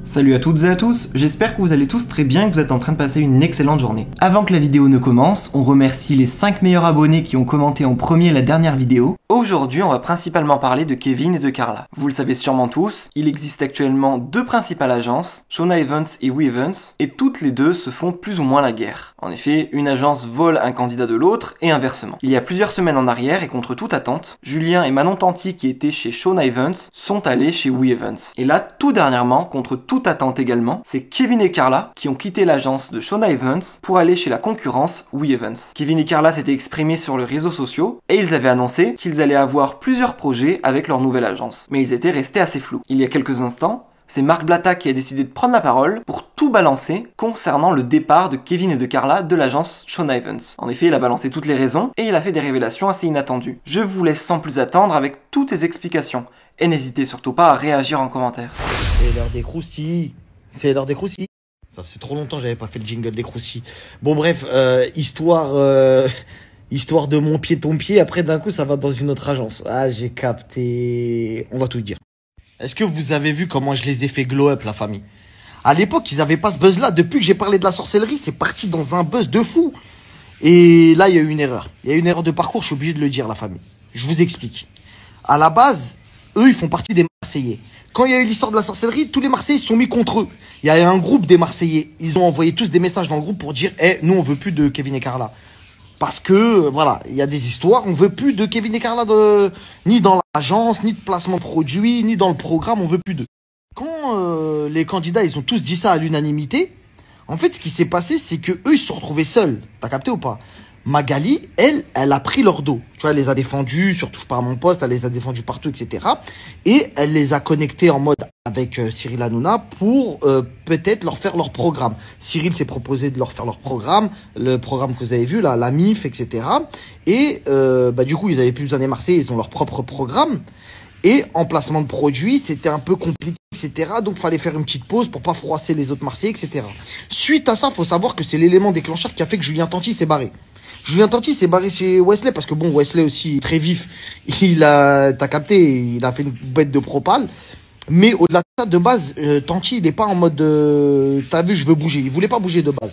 Salut à toutes et à tous, j'espère que vous allez tous très bien et que vous êtes en train de passer une excellente journée. Avant que la vidéo ne commence, on remercie les 5 meilleurs abonnés qui ont commenté en premier la dernière vidéo. Aujourd'hui, on va principalement parler de Kevin et de Carla. Vous le savez sûrement tous, il existe actuellement deux principales agences, Shona Evans et We Evans, et toutes les deux se font plus ou moins la guerre. En effet, une agence vole un candidat de l'autre et inversement. Il y a plusieurs semaines en arrière et contre toute attente, Julien et Manon Tanti qui étaient chez Shona Evans sont allés chez We Evans. Et là, tout dernièrement, contre toute attente également, c'est Kevin et Carla qui ont quitté l'agence de Shona Evans pour aller chez la concurrence We Evans. Kevin et Carla s'étaient exprimés sur les réseaux sociaux et ils avaient annoncé qu'ils allaient avoir plusieurs projets avec leur nouvelle agence. Mais ils étaient restés assez flous. Il y a quelques instants, c'est Marc Blatta qui a décidé de prendre la parole pour tout balancer concernant le départ de Kevin et de Carla de l'agence Shona Evans. En effet, il a balancé toutes les raisons et il a fait des révélations assez inattendues. Je vous laisse sans plus attendre avec toutes ces explications. Et n'hésitez surtout pas à réagir en commentaire. C'est l'heure des croustilles. C'est l'heure des croustilles. Ça fait trop longtemps que j'avais pas fait le jingle des croustilles. Bon bref, histoire de mon pied ton pied. Après d'un coup ça va dans une autre agence. Ah j'ai capté. On va tout dire. Est-ce que vous avez vu comment je les ai fait glow up la famille? À l'époque ils avaient pas ce buzz là. Depuis que j'ai parlé de la sorcellerie c'est parti dans un buzz de fou. Et là il y a eu une erreur. Il y a eu une erreur de parcours. Je suis obligé de le dire la famille. Je vous explique. À la base eux ils font partie des Marseillais. Quand il y a eu l'histoire de la sorcellerie, tous les Marseillais se sont mis contre eux. Il y a eu un groupe des Marseillais. Ils ont envoyé tous des messages dans le groupe pour dire « nous, on veut plus de Kevin et Carla. » Parce que, voilà, il y a des histoires. On veut plus de Kevin et Carla ni dans l'agence, ni de placement de produits, ni dans le programme. On veut plus d'eux. Quand les candidats, ils ont tous dit ça à l'unanimité, en fait, ce qui s'est passé, c'est que eux ils se sont retrouvés seuls. T'as capté ou pas? Magali, elle a pris leur dos. Tu vois, elle les a défendus, surtout par mon poste, elle les a défendus partout, etc. Et elle les a connectés en mode avec Cyril Hanouna pour peut-être leur faire leur programme. Cyril s'est proposé de leur faire leur programme, le programme que vous avez vu, là, la MIF, etc. Et du coup, ils avaient plus besoin des Marseillais, ils ont leur propre programme. Et en placement de produits, c'était un peu compliqué, etc. Donc, il fallait faire une petite pause pour pas froisser les autres Marseillais, etc. Suite à ça, faut savoir que c'est l'élément déclencheur qui a fait que Julien Tanti s'est barré. Julien Tanti s'est barré chez Wesley parce que bon, Wesley aussi très vif. T'as capté, il a fait une bête de propale. Mais au-delà de ça, de base, Tanti, il est pas en mode, t'as vu, je veux bouger. Il voulait pas bouger de base.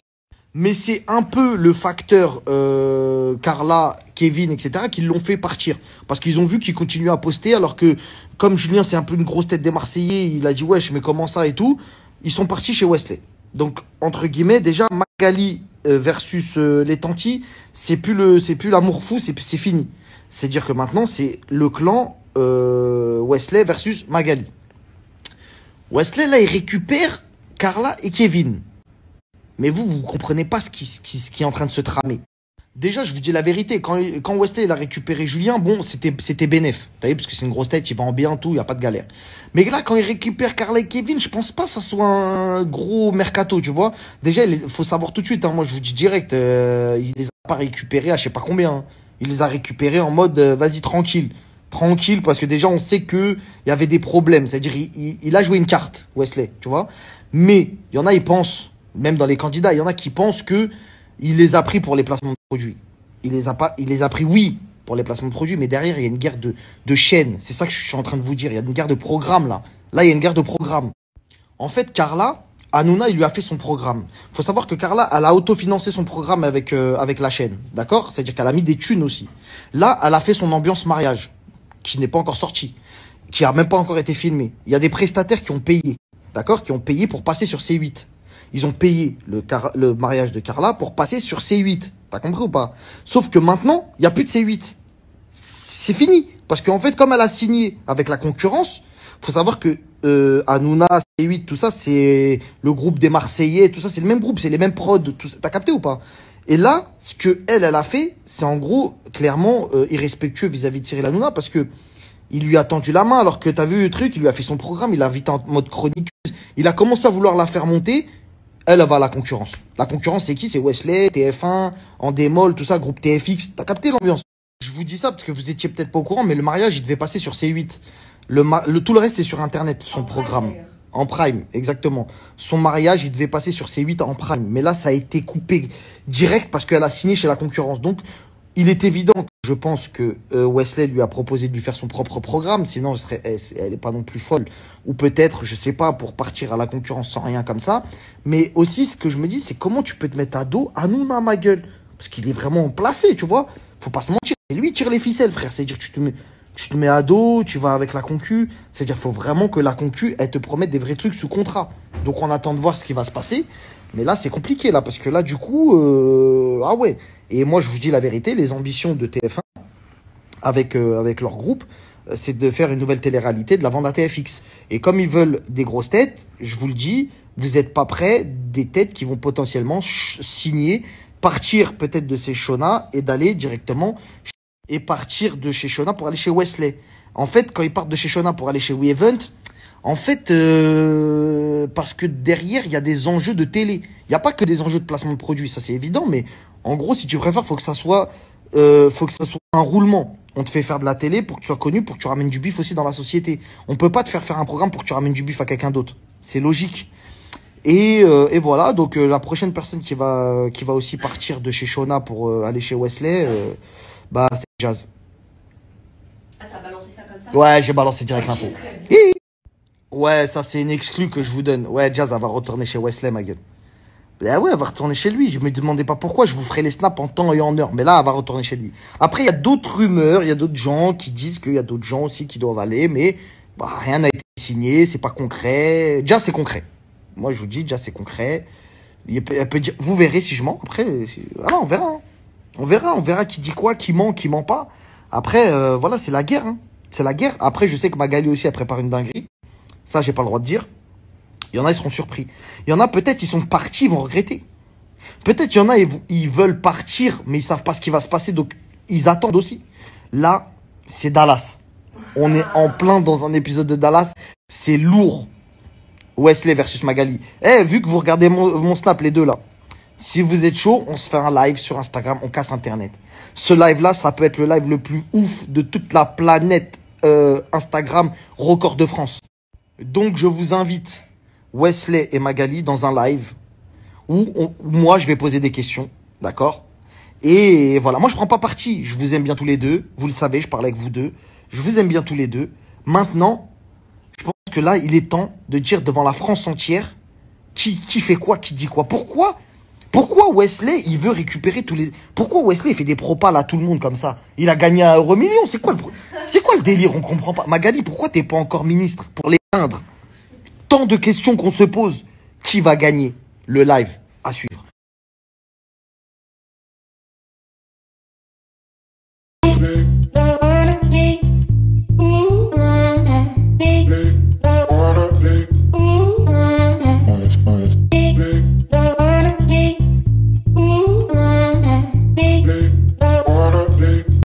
Mais c'est un peu le facteur Carla, Kevin, etc. qui l'ont fait partir. Parce qu'ils ont vu qu'il continuait à poster alors que, comme Julien, c'est un peu une grosse tête des Marseillais, il a dit, wesh, mais comment ça et tout. Ils sont partis chez Wesley. Donc, entre guillemets, déjà, Magali versus les Tanti, c'est plus l'amour fou, c'est fini. C'est-à-dire que maintenant, c'est le clan Wesley versus Magali. Wesley, là, il récupère Carla et Kevin. Mais vous comprenez pas ce qui est en train de se tramer. Déjà, je vous dis la vérité, quand Wesley il a récupéré Julien, bon, c'était bénef. T'as vu, parce que c'est une grosse tête, il va en bien, tout, il n'y a pas de galère. Mais là, quand il récupère Carla et Kevin, je pense pas que ça soit un gros mercato, tu vois. Déjà, il faut savoir tout de suite, hein, moi je vous dis direct, il les a pas récupérés à je sais pas combien. Hein. Il les a récupérés en mode, vas-y, tranquille. Tranquille, parce que déjà, on sait que il y avait des problèmes. C'est-à-dire, il a joué une carte, Wesley, tu vois. Mais, il y en a, ils pensent, même dans les candidats, il y en a qui pensent que il les a pris pour les placements de produits. Il les a pris, oui, pour les placements de produits, mais derrière, il y a une guerre de chaînes. C'est ça que je suis en train de vous dire. Il y a une guerre de programme, là. Là, il y a une guerre de programme. En fait, Carla, Hanouna, il lui a fait son programme. Faut savoir que Carla, elle a autofinancé son programme avec la chaîne. D'accord? C'est-à-dire qu'elle a mis des thunes aussi. Là, elle a fait son ambiance mariage, qui n'est pas encore sortie, qui a même pas encore été filmée. Il y a des prestataires qui ont payé. D'accord? Qui ont payé pour passer sur C8. Ils ont payé le mariage de Carla pour passer sur C8. T'as compris ou pas? Sauf que maintenant, il n'y a plus de C8. C'est fini. Parce qu'en fait, comme elle a signé avec la concurrence, faut savoir que Hanouna, C8, tout ça, c'est le groupe des Marseillais, tout ça, c'est le même groupe, c'est les mêmes prods. T'as capté ou pas? Et là, ce que elle a fait, c'est en gros, clairement, irrespectueux vis-à-vis de Cyril Hanouna, parce que il lui a tendu la main, alors que t'as vu le truc, il lui a fait son programme, il l'a invité en mode chronique. Il a commencé à vouloir la faire monter. Elle va à la concurrence. La concurrence, c'est qui? C'est Wesley, TF1, Endemol, tout ça, groupe TFX. T'as capté l'ambiance? Je vous dis ça parce que vous étiez peut-être pas au courant, mais le mariage, il devait passer sur C8. Tout le reste, c'est sur Internet, son programme. En prime, exactement. Son mariage, il devait passer sur C8 en prime. Mais là, ça a été coupé direct parce qu'elle a signé chez la concurrence. Donc, Il est évident que je pense que Wesley lui a proposé de lui faire son propre programme, sinon elle est pas non plus folle. Ou peut-être, je sais pas, pour partir à la concurrence sans rien comme ça. Mais aussi, ce que je me dis, c'est comment tu peux te mettre à dos Hanouna, ma gueule. Parce qu'il est vraiment placé, tu vois. Faut pas se mentir. Et lui, il tire les ficelles, frère. C'est-à-dire, tu te mets à dos, tu vas avec la concu. C'est-à-dire, faut vraiment que la concu, elle te promette des vrais trucs sous contrat. Donc, on attend de voir ce qui va se passer. Mais là, c'est compliqué, là, parce que là, du coup, ah ouais. Et moi, je vous dis la vérité, les ambitions de TF1 avec leur groupe, c'est de faire une nouvelle télé-réalité, de la vendre à TFX. Et comme ils veulent des grosses têtes, je vous le dis, vous n'êtes pas prêts des têtes qui vont potentiellement signer, partir peut-être de chez Shona et d'aller directement et partir de chez Shona pour aller chez Wesley. En fait, quand ils partent de chez Shona pour aller chez WeEvent, en fait, parce que derrière, il y a des enjeux de télé. Il n'y a pas que des enjeux de placement de produits, ça c'est évident, mais en gros, si tu préfères, faut que ça soit un roulement. On te fait faire de la télé pour que tu sois connu, pour que tu ramènes du bif aussi dans la société. On peut pas te faire un programme pour que tu ramènes du bif à quelqu'un d'autre. C'est logique. Et voilà, donc la prochaine personne qui va aussi partir de chez Shona pour aller chez Wesley, bah c'est Jazz. Ah, t'as balancé ça comme ça? Ouais, j'ai balancé direct l'info. Ouais, ça c'est une exclue que je vous donne. Ouais, Jazz, elle va retourner chez Wesley, ma gueule. Ah ouais, elle va retourner chez lui. Je me demandais pas pourquoi. Je vous ferai les snaps en temps et en heure. Mais là, elle va retourner chez lui. Après, il y a d'autres rumeurs. Il y a d'autres gens qui disent qu'il y a d'autres gens aussi qui doivent aller. Mais bah, rien n'a été signé. C'est pas concret. Déjà, c'est concret. Moi, je vous dis, déjà, c'est concret. Elle peut dire, vous verrez si je mens. Après, voilà, on verra. Hein. On verra qui dit quoi, qui ment pas. Après, voilà, c'est la guerre. Hein. C'est la guerre. Après, je sais que Magali aussi, elle prépare une dinguerie. Ça, j'ai pas le droit de dire. Il y en a, ils seront surpris. Il y en a, peut-être, ils sont partis, ils vont regretter. Peut-être, il y en a, ils veulent partir, mais ils savent pas ce qui va se passer, donc ils attendent aussi. Là, c'est Dallas. On est en plein dans un épisode de Dallas. C'est lourd. Wesley versus Magali. Vu que vous regardez mon snap, les deux là, si vous êtes chaud, on se fait un live sur Instagram, on casse Internet. Ce live-là, ça peut être le live le plus ouf de toute la planète Instagram, record de France. Donc, je vous invite, Wesley et Magali, dans un live où moi, je vais poser des questions, d'accord? Et voilà, moi, je prends pas parti. Je vous aime bien tous les deux. Vous le savez, je parle avec vous deux. Je vous aime bien tous les deux. Maintenant, je pense que là, il est temps de dire devant la France entière qui fait quoi, qui dit quoi. Pourquoi Wesley, il veut récupérer tous les... Pourquoi Wesley, il fait des propals à tout le monde comme ça? Il a gagné 1 euro million. C'est quoi le délire? On comprend pas. Magali, pourquoi t'es pas encore ministre pour l'éteindre? Tant de questions qu'on se pose. Qui va gagner le live?